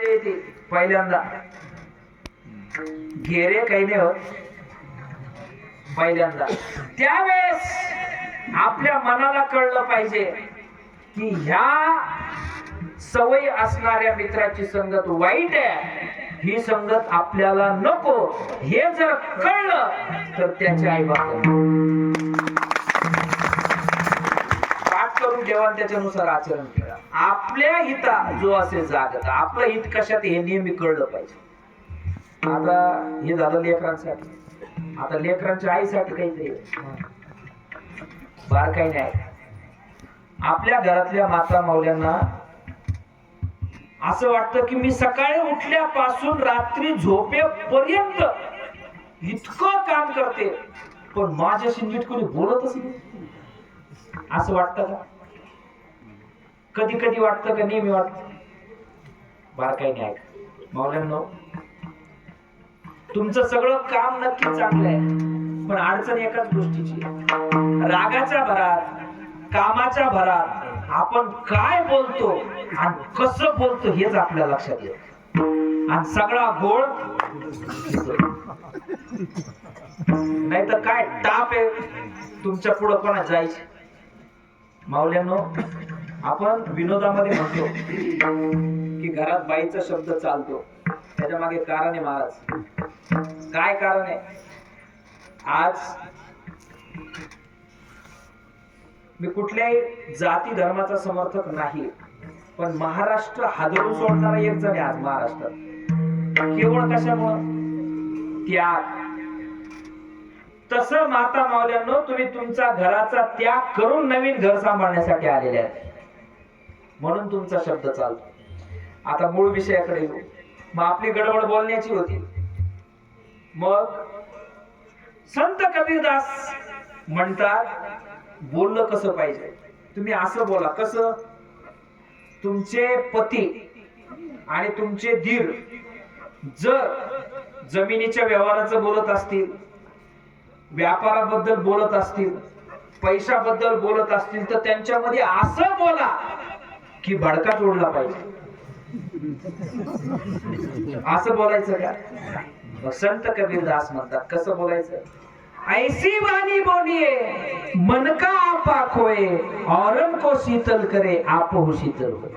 येते पहिल्यांदा घेरे काही नाही होत पहिल्यांदा. त्यावेळेस आपल्या मनाला कळलं पाहिजे की ह्या सवयी असणाऱ्या मित्राची संगत वाईट आहे, ही संगत आपल्याला नको. हे जर कळलं तर त्याचे आई बाप पाठ करून जेवण त्याच्यानुसार आचरण करा. आपल्या हिता जो असेल जागत, आपलं हित कशात हे नेहमी कळलं पाहिजे. आता हे झालं लेकरांसाठी. आता लेकरांच्या आईसाठी काहीतरी बार काही नाही. आपल्या घरातल्या माता माऊल्यांना असं वाटतं की मी सकाळी उठल्यापासून रात्री झोपेपर्यंत इतकं काम करते, पण माझ्याशी नीट कोणी बोलतच नाही. असं वाटतं का? कधी कधी वाटतं का नेहमी वाटतं? बार काही नाही. माऊल्यांनो, तुमचं सगळं काम नक्की चांगलं आहे, पण अडचण एकाच गोष्टीची. रागाच्या भरात, कामाच्या भरात आपण काय बोलतो आणि कसं बोलतो हेच आपल्या लक्षात येत, आणि सगळा गोळ नाही तर काय टाप आहे तुमच्या पुढं कोणा जायचं. माऊल्यांनो, आपण विनोदामध्ये म्हणतो की घरात बाईचा शब्द चालतो, त्याच्या मागे कारण आहे महाराज. काय कारण आहे? आज मी कुठल्याही जाती धर्माचा समर्थक नाही, पण महाराष्ट्र हादरून सोडणारा एक जण आहे आज महाराष्ट्रात. केवळ कशामुळं? त्याग. तसं माता माऊल्यांनो, तुम्ही तुमचा घराचा त्याग करून नवीन घर सांभाळण्यासाठी आलेले आहेत, म्हणून तुमचा शब्द चालतो. आता मूळ विषयाकडे येऊ. मग आपली गडबड बोलण्याची होती. मग संत कबीरदास म्हणतात, बोललं कसं पाहिजे? तुम्ही असं बोला. कसं? तुमचे पती आणि तुमचे धीर जर जमिनीच्या व्यवहाराचं बोलत असतील, व्यापाराबद्दल बोलत असतील, पैशाबद्दल बोलत असतील, तर त्यांच्यामध्ये असं बोला की भडका जोडला पाहिजे. असं बोलायचं का? संत कबीरदास म्हणतात कसं बोलायचं? ऐसी वाणी बोलिए मन का आपा खोए, औरन को शीतल करे आप हो शीतल हो.